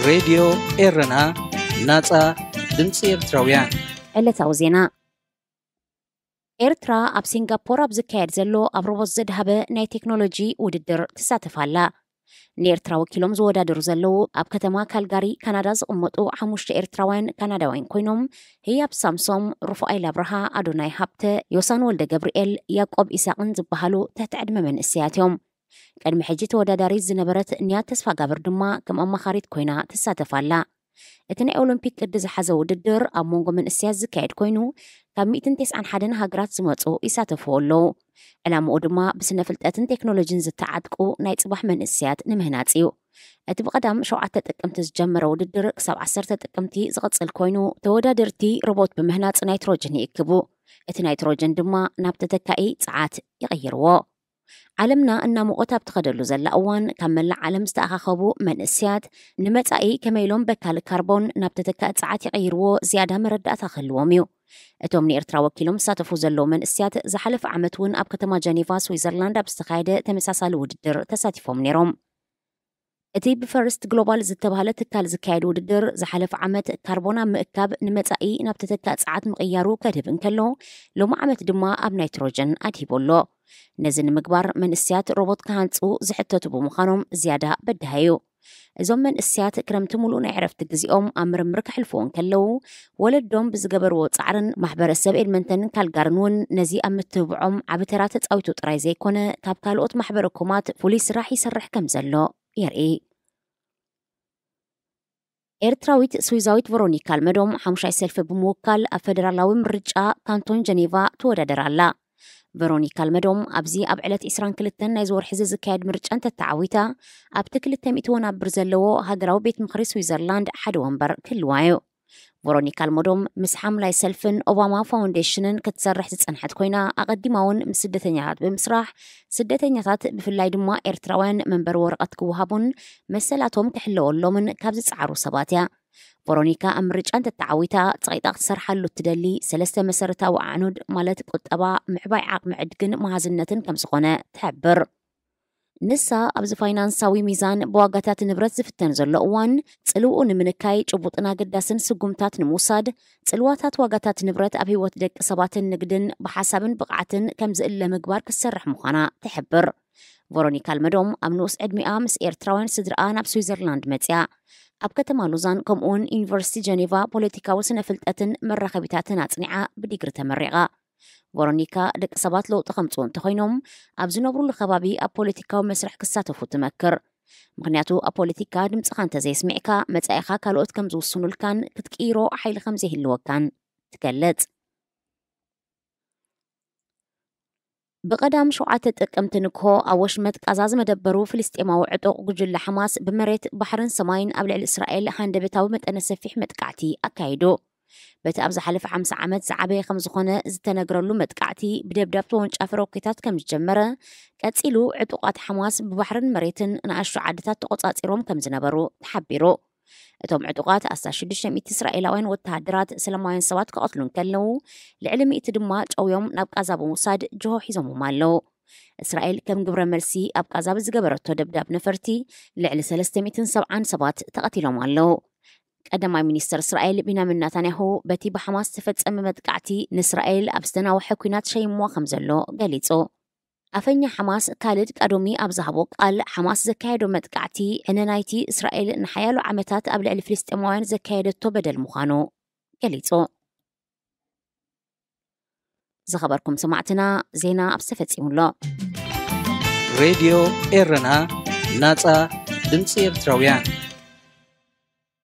راديو إيرنا ناصا دمص إرتراويان ዕለታዊ ዜና ኤርትራ ኣብ ሲንጋፖር ኣብ ዝካየድ ዘሎ ኣብ ሮቦት ዘድሃበ ናይ ቴክኖሎጂ ውድድር ትሳተፍ ኣላ። ንኤርትራ ወኪሎም ዝወዳደሩ ዘለዉ ኣብ ከተማ ካልጋሪ ካናዳ ዝቕመጡ 5 ኤርትራውያን ካናዳውያን ኮይኖም ህያብ ሳምሶም፣ ሩፍኣይል አብርሃ፣ ኣዶናይ ሃብተ፣ ዮሳን ወልደ ገብርኤል፣ ያዕቆብ ኢሳቅን ዝበሃሉ ትሕቲ ዕድመ መንእሰያት እዮም። ቅድሚ ሕጂ ተወዳዳሪት ዝነበረት ንያት ተስፋ ጋብር ድማ ከም ኣማኻሪት ኮይና ትሳተፍ ኣላ። እቲ ናይ ኦሎምፒክ ቅዲ ዝሓዘ ውድድር ኣብ መንጎ መንእሰያት ዝካየድ ኮይኑ ካብ 191 ሃገራት ዝመፁ ይሳተፍዎ ኣለዉ። ዕላምኡ ድማ ብስነ ፍልጠትን ቴክኖሎጂን ዝተዓጥቁ ናይ ጽባሕ መንእሰያት ንምህናፅ እዩ። እቲ ብቐዳም 7 ጥቅምቲ ዝጀመረ ውድድር ክሳብ 10 ጥቅምቲ ዝቕፅል ኮይኑ ተወዳደርቲ ሮቦት ብምህናፅ ናይትሮጅን ይእክቡ። እቲ ናይትሮጅን ድማ ናብ ተተካኢ ፀዓት ይቕይርዎ። ዓለምና እናሞቆት ኣብ ትኸደሉ ዘላ እዋን ካብ መላእ ዓለም ዝተኣኻኸቡ መንእሰያት ንመጻኢ ከመኢሎም በካል ካርቦን ናብ ተተካኢ ፀዓት ይቕይርዎ ዝያዳ መረዳእታ ክህልዎም እዩ። እቶም ንኤርትራ ወኪሎም ዝሳተፉ ዘለዉ መንእሰያት ዝሓለፈ ዓመት እውን ኣብ ከተማ ጀኔቫ ስዊዘርላንድ ኣብ ዝተኻየደ ተመሳሳሊ ውድድር ተሳቲፎም ነይሮም። እቲ ብፈርስት ግሎባል ዝተባሃለ ትካል ዝካየድ ውድድር ዝሓለፈ ዓመት ካርቦና ምእካብ ንመጻኢ ናብ ተተካኢ ፀዓት ምቕያሩ ከድህብ እንከሎ ሎሚ ዓመት ድማ ኣብ ናይትሮጅን ኣድሂቡ ኣሎ። ነዚ ንምግባር መንእሰያት ሮቦት ክሃንፁ ዝሕተቱ ብምዃኖም ዝያዳ በድሃዩ። እዞም መንእሰያት ክረምቲ ሙሉእ ናይ ዕረፍቲ ግዚኦም ኣብ ምርምር ክሕልፍዎ እንከለዉ ወለዶም ብዝገበርዎ ፃዕርን ማሕበረሰብ ኤድመንተንን ካልጋርን እውን ነዚ ኣብ ምትብዖም ዓብ ተራ ተፃዊቱ ጥራይ ዘይኮነ ካብ ካልኦት ማሕበረ ኩማት ፍሉይ ስራሕ ይሰርሕ ከም ዘሎ የርኢ። ኤርትራዊት ስዊዛዊት ቨሮኒካ አልመዶም 5 ሰልፊ ብምውካል ኣብ ፌደራላዊ ምርጫ ካንቶን ጀኔቫ ትወዳደር ኣላ። ቨሮኒካ አልመዶም ኣብዚ ኣብ ዕለት 22 ናይ ዝወርሒ ዝካየድ ምርጫ እንተተዓዊታ ኣብቲ 200 ወናብር ዘለዎ ሃገራዊ ቤት ምክሪ ስዊዘርላንድ ሓደ ወንበር ክህልዋዩ። ቨሮኒካ አልመዶም ምስ ሓምላይ ሰልፍን ኦባማ ፋውንዴሽንን ክትሰርሕ ዝፀንሐት ኮይና ኣቐዲማ እውን ምስ ስደተኛታት ብምስራሕ ስደተኛታት ብፍላይ ድማ ኤርትራውያን መንበሪ ወረቐት ክወሃቡን መሰላቶም ክሕለወሎምን ካብ ዝፀዓሩ ሰባት እያ። ቨሮኒካ ኣብ ምርጫ እንተተዓዊታ ፀቂጣ ክትሰርሓሉ እትደሊ 3 መሰረታዊ ኣዕኑድ ማለት ቁጠባ፣ ምዕባይ ዓቕሚ ዕድግን መሃዝነትን ከም ዝኾነ ትሕብር። ንሳ ኣብዚ ፋይናንሳዊ ሚዛን ብዋጋታት ንብረት ዝፍተን ዘሎ እዋን ጽልውኡ ንምንካይ ጭቡጥን ኣገዳስን ስጉምታት ንምውሳድ ጽልዋታት ዋጋታት ንብረት ኣብ ህይወት ደቂ ሰባትን ንግድን ብሓሳብን ብቕዓትን ከም ዝእለ ምግባር ክሰርሕ ምዃና ትሕብር። ቨሮኒካ አልመዶም ኣብ ንኡስ ዕድሚኣ ምስ ኤርትራውያን ስድራኣ ናብ ስዊዘርላንድ መፅያ። ኣብ ከተማ ሉዛን ከምኡውን ዩኒቨርሲቲ ጀኔቫ ፖለቲካዊ ስነ ፍልጠትን መራኸቢታትን ኣጽኒዓ ብዲግሪ ተመሪቓ። ቨሮኒካ ደቂ ሰባት ለውጢ ከምፅኡ እንተኮይኖም ኣብ ዝነብሩሉ ከባቢ ኣብ ፖለቲካዊ መስርሕ ክሳተፉ ትመክር። ምክንያቱ ኣብ ፖለቲካ ድምፅኻ እንተዘይስሚዕካ መጻኢኻ ካልኦት ከም ዝውስኑልካን ክትቅይሮ ሓይሊ ከም ዘይህልወካን ትገልጽ። ብቐዳም 7 ጥቅምቲ ንግሆ ኣብ ወሽመጥ ቃዛ ዝመደበሩ ፍልስጤማዊ ዕጡቕ ጉጅለ ሓማስ ብመሬት ባሕርን ሰማይን ኣብ ልዕሊ እስራኤል ሃንደበታዊ መጠነ ሰፊሕ መጥቃዕቲ ኣካይዱ። በቲ ኣብ ዝሓለፈ 50 ዓመት ዝዓበየ ከም ዝኾነ ዝተነግረሉ መጥቃዕቲ ብደብዳብ ተወንጫፊ ሮኬታት ከም ዝጀመረ ቀፂሉ ዕጡቓት ሓማስ ብባሕርን መሬትን ንኣሽቱ ዓድታት ተቆፃፂሮም ከም ዝነበሩ ተሓቢሩ። እቶም ዕጡቓት 1600 እስራኤላውያን ወተሃደራት ሰላማውያን ሰባት ክቐትሉ እንከለዉ ልዕሊ 100 ድማ ጨውዮም ናብ ቃዛ ብምውሳድ ጅሆ ሒዞምዎም ኣለዉ። እስራኤል ከም ግብረ መልሲ ኣብ ቃዛ ብዝገበረቶ ደብዳብ ነፈርቲ ልዕሊ 370 ሰባት ተቐቲሎም ኣለዉ። ቀዳማይ ሚኒስተር እስራኤል ቢንያሚን ኔታንያሁ በቲ ብሓማስ ተፈጸመ መጥቃዕቲ ንእስራኤል ኣብ ዝተናውሐ ኩናት ሸይምዋ ከም ዘሎ ገሊጹ። ኣፈኛ ሓማስ ካልድ ቀዶሚ ኣብ ዝሃቦ ቃል ሓማስ ዘካየዶ መጥቃዕቲ ዕነናይቲ እስራኤል ንሓያሉ ዓመታት ኣብ ልዕሊ ፍልስጤማውያን ዘካየደቶ በደል ምዃኑ ገሊጹ። ዝኸበርኩም ሰማዕትና ዜና ኣብ ዝተፈጺሙሎ ሬድዮ ኤረና ናጻ ድምፂ ኤርትራውያን